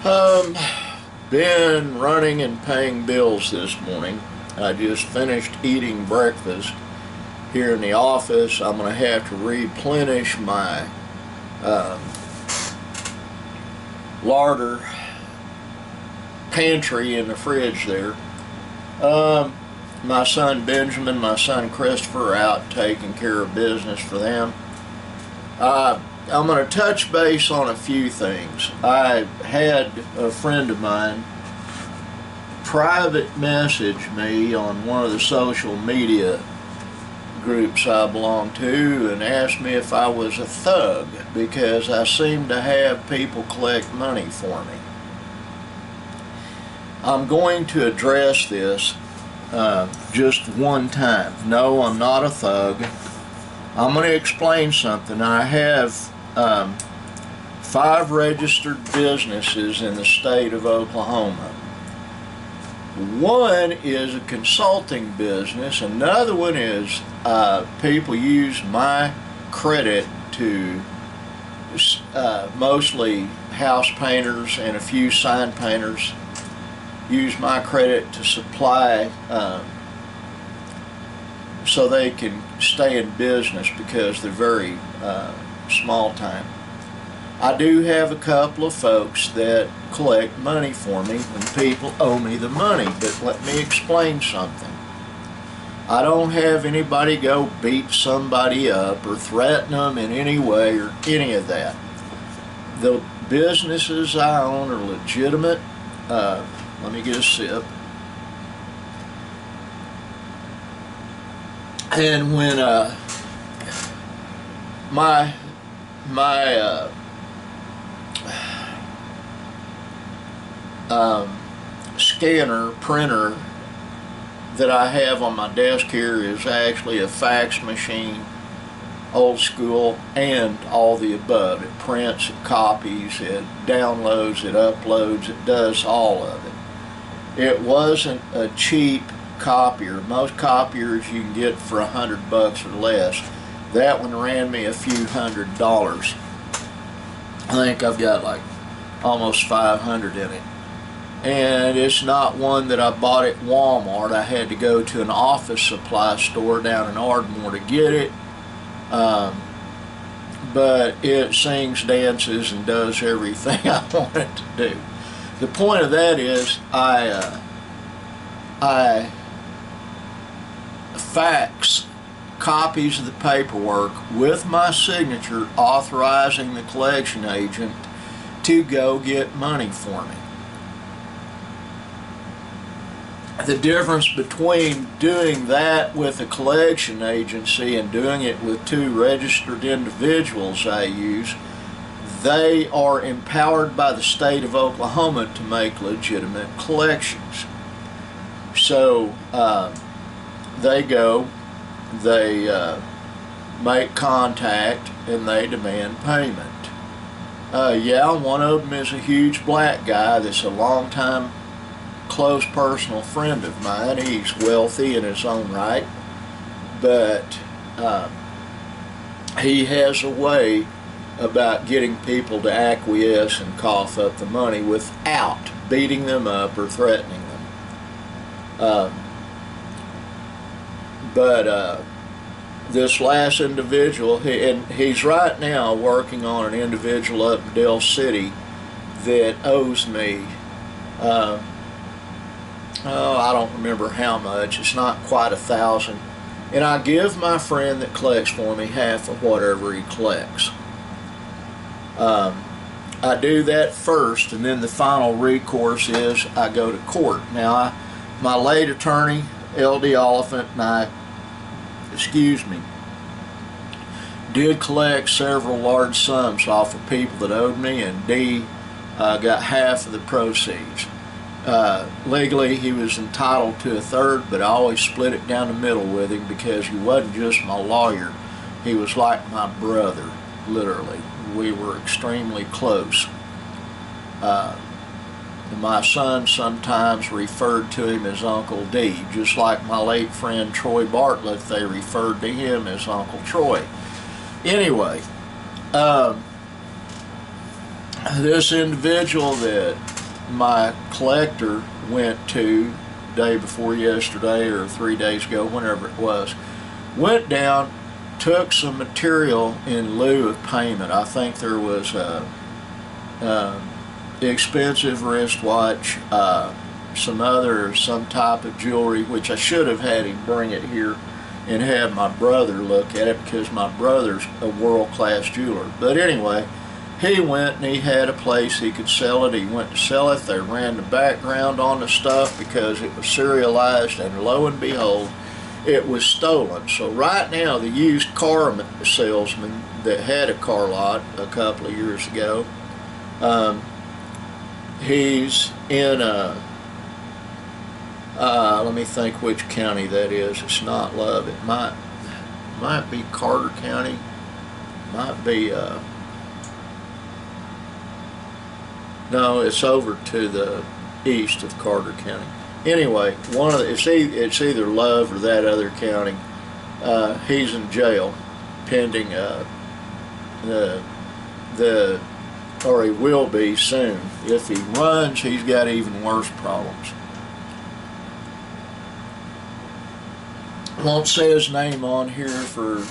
Um, been running and paying bills this morning. I just finished eating breakfast here in the office. I'm going to have to replenish my larder pantry in the fridge there. My son Benjamin, my son Christopher are out taking care of business for them. I'm going to touch base on a few things. I had a friend of mine private message me on one of the social media groups I belong to and asked me if I was a thug because I seem to have people collect money for me. I'm going to address this just one time. No, I'm not a thug. I'm going to explain something. I have 5 registered businesses in the state of Oklahoma. One is a consulting business. Another one is people use my credit to mostly house painters and a few sign painters use my credit to supply so they can stay in business because they're very small time. I do have a couple of folks that collect money for me when people owe me the money, but let me explain something. I don't have anybody go beat somebody up or threaten them in any way or any of that. The businesses I own are legitimate. Let me get a sip. And when my scanner printer that I have on my desk here is actually a fax machine, old school, and all the above. It prints, it copies, it downloads, it uploads, it does all of it. It wasn't a cheap copier. Most copiers you can get for $100 or less. That one ran me a few $100s. I think I've got like almost 500 in it. And it's not one that I bought at Walmart. I had to go to an office supply store down in Ardmore to get it. But it sings, dances, and does everything I want it to do. The point of that is I fax copies of the paperwork with my signature authorizing the collection agent to go get money for me. The difference between doing that with a collection agency and doing it with 2 registered individuals I use, they are empowered by the state of Oklahoma to make legitimate collections. So they go, they make contact, and they demand payment. Yeah, one of them is a huge black guy that's a long-time close personal friend of mine. He's wealthy in his own right, but he has a way about getting people to acquiesce and cough up the money without beating them up or threatening them. But this last individual, he's right now working on an individual up in Del City that owes me I don't remember how much. It's not quite 1,000. And I give my friend that collects for me half of whatever he collects. I do that first, and then the final recourse is I go to court. Now, my late attorney, L.D. Oliphant, and I, did collect several large sums off of people that owed me, and D got half of the proceeds. Legally, he was entitled to 1/3, but I always split it down the middle with him because he wasn't just my lawyer. He was like my brother, literally. We were extremely close. My son sometimes referred to him as Uncle D, just like my late friend Troy Bartlett, they referred to him as Uncle Troy. Anyway, this individual that my collector went to day before yesterday or 3 days ago, whenever it was, went down, took some material in lieu of payment. I think there was a expensive wristwatch, some type of jewelry, which I should have had him bring it here and have my brother look at it, because my brother's a world-class jeweler. But anyway, he went and he had a place he could sell it. He went to sell it. They ran the background on the stuff because it was serialized, and lo and behold, it was stolen. So right now, the used car salesman that had a car lot a couple of years ago, he's in let me think which county that is. It's not Love. It might be Carter County. Might be no, it's over to the east of Carter County. Anyway, it's either Love or that other county. He's in jail pending or he will be soon. If he runs, he's got even worse problems. Won't say his name on here for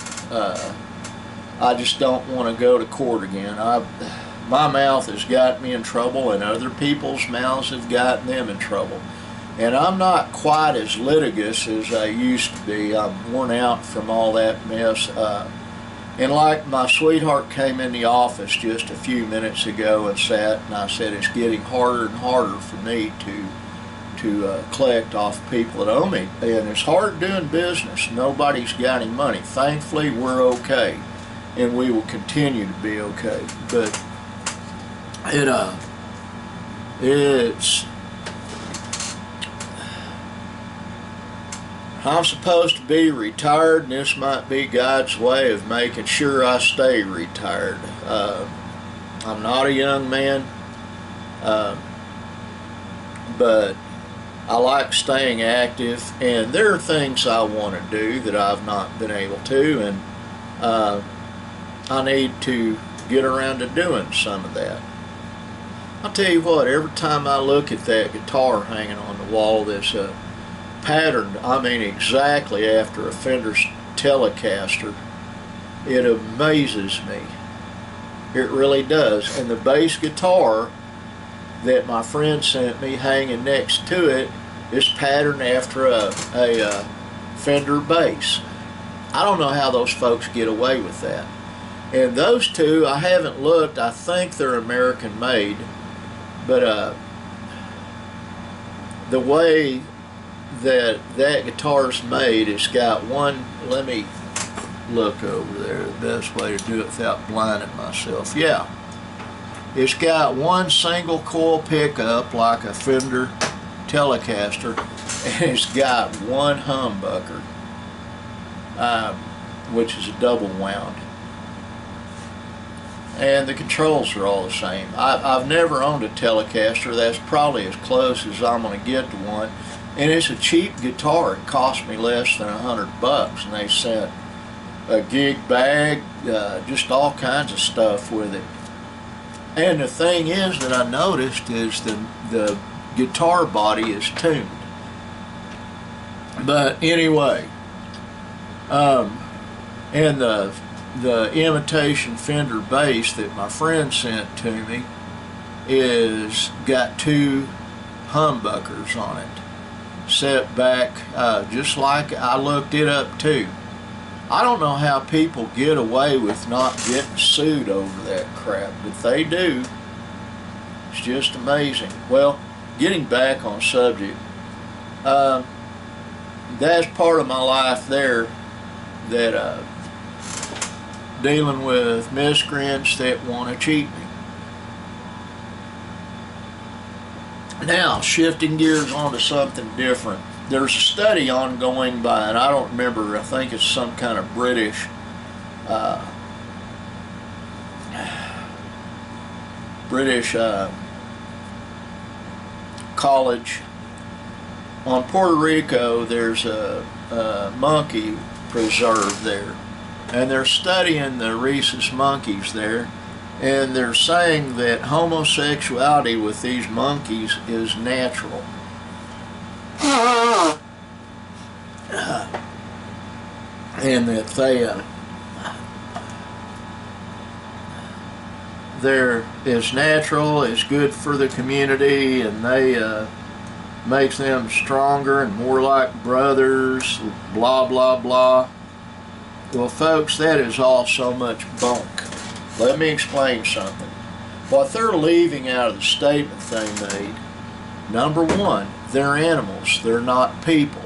I just don't want to go to court again. My mouth has got me in trouble, and other people's mouths have gotten them in trouble. And I'm not quite as litigious as I used to be. I'm worn out from all that mess. And like my sweetheart came in the office just a few minutes ago and sat, and I said, it's getting harder and harder for me to collect off people that owe me. And it's hard doing business. Nobody's got any money. Thankfully, we're okay, and we will continue to be okay. But I'm supposed to be retired, and this might be God's way of making sure I stay retired. I'm not a young man, but I like staying active, and there are things I want to do that I've not been able to, and I need to get around to doing some of that. I'll tell you what, every time I look at that guitar hanging on the wall that's patterned, I mean exactly after a Fender Telecaster, it amazes me. It really does. And the bass guitar that my friend sent me hanging next to it is patterned after a Fender bass. I don't know how those folks get away with that. And those two, I haven't looked. I think they're American made, but the way that guitar's made, it's got one, let me look over there, the best way to do it without blinding myself. Yeah, it's got one single coil pickup like a Fender Telecaster, and it's got one humbucker, which is a double wound. And the controls are all the same. I've never owned a Telecaster. That's probably as close as I'm going to get to one. And it's a cheap guitar. It cost me less than $100, and they sent a gig bag, just all kinds of stuff with it. And the thing is that I noticed is the guitar body is tuned. But anyway, and the imitation Fender bass that my friend sent to me is got two humbuckers on it, set back just like I looked it up too. I don't know how people get away with not getting sued over that crap, but they do. It's just amazing. Well, getting back on subject, that's part of my life there, that dealing with miscreants that want to cheat me. Now, shifting gears onto something different. There's a study ongoing by, and I don't remember, I think it's some kind of British college. On Puerto Rico, there's a monkey preserve there, and they're studying the rhesus monkeys there, and they're saying that homosexuality with these monkeys is natural. And that they're as natural, as good for the community, and they makes them stronger and more like brothers, blah blah blah. Well folks, that is all so much bunk. Let me explain something. What they're leaving out of the statement they made, number one, they're animals, they're not people.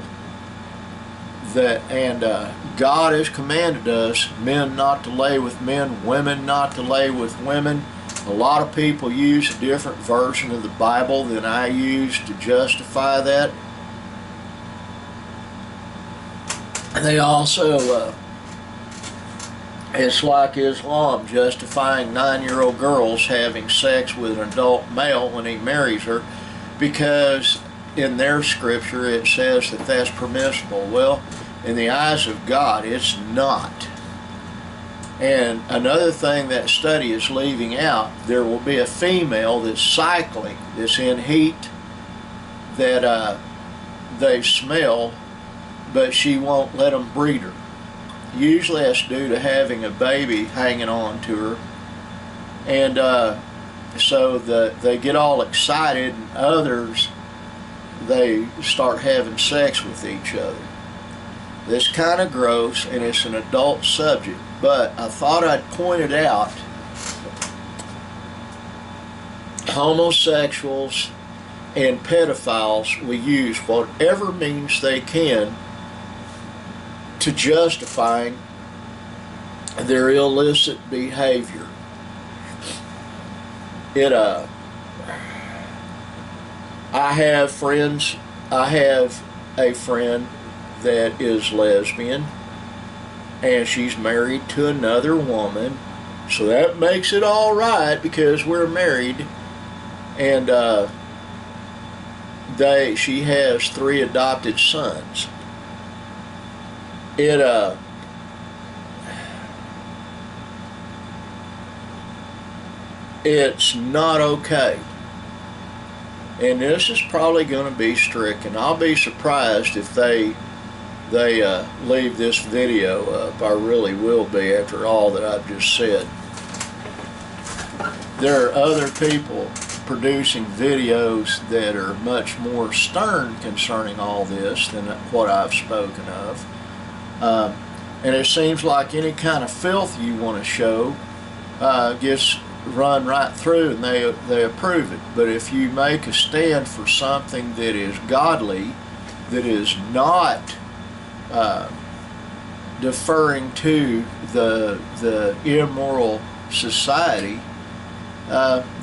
God has commanded us, men not to lay with men, women not to lay with women. A lot of people use a different version of the Bible than I use to justify that. They also, it's like Islam justifying 9-year-old girls having sex with an adult male when he marries her, because in their scripture it says that that's permissible. Well, in the eyes of God, it's not. And another thing that study is leaving out, there will be a female that's cycling, that's in heat, that they smell, but she won't let them breed her. Usually that's due to having a baby hanging on to her. And so they get all excited, and others, they start having sex with each other. This kind of gross, and it's an adult subject, but I thought I'd point it out. Homosexuals and pedophiles will use whatever means they can to justifying their illicit behavior. I have a friend that is lesbian, and she's married to another woman, so that makes it all right because we're married. And she has 3 adopted sons. It's not okay. And this is probably going to be stricken. I'll be surprised if they leave this video up. I really will be, after all that I've just said. There are other people producing videos that are much more stern concerning all this than what I've spoken of. And it seems like any kind of filth you want to show gets run right through, and they approve it. But if you make a stand for something that is godly, that is not deferring to the immoral society,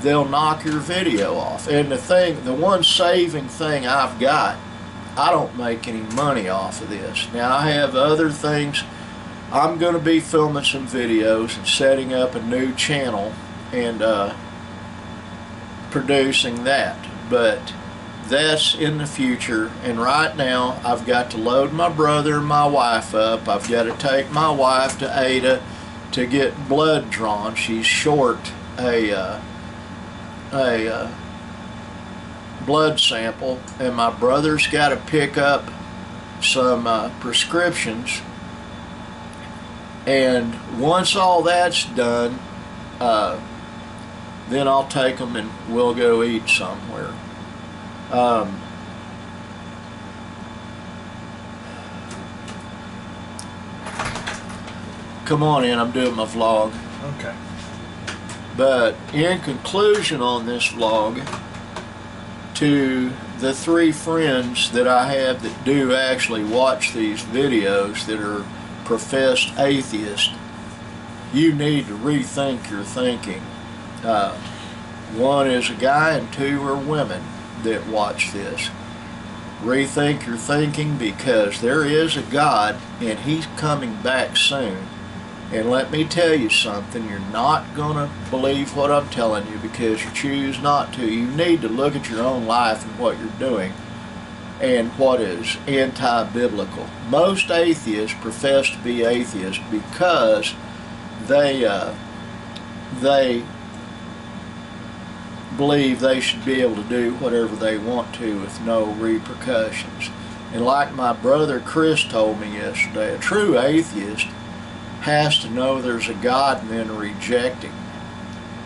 they'll knock your video off. And the one saving thing I've got, I don't make any money off of this. Now I have other things. I'm going to be filming some videos and setting up a new channel and producing that, but that's in the future. And right now I've got to load my brother and my wife up. I've got to take my wife to Ada to get blood drawn. She's short a blood sample, and my brother's got to pick up some prescriptions. And once all that's done, then I'll take them and we'll go eat somewhere. Come on in, I'm doing my vlog. Okay. But in conclusion on this vlog, to the 3 friends that I have that do actually watch these videos that are professed atheists, you need to rethink your thinking. 1 is a guy and 2 are women that watch this. Rethink your thinking, because there is a God and He's coming back soon. And let me tell you something, you're not going to believe what I'm telling you because you choose not to. You need to look at your own life and what you're doing and what is anti-biblical. Most atheists profess to be atheists because they believe they should be able to do whatever they want to with no repercussions. And like my brother Chris told me yesterday, a true atheist has to know there's a God and then reject him.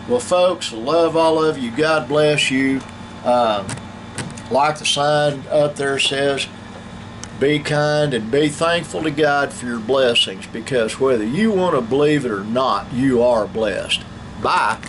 Well, folks, I love all of you. God bless you. Like the sign up there says, be kind and be thankful to God for your blessings, because whether you want to believe it or not, you are blessed. Bye.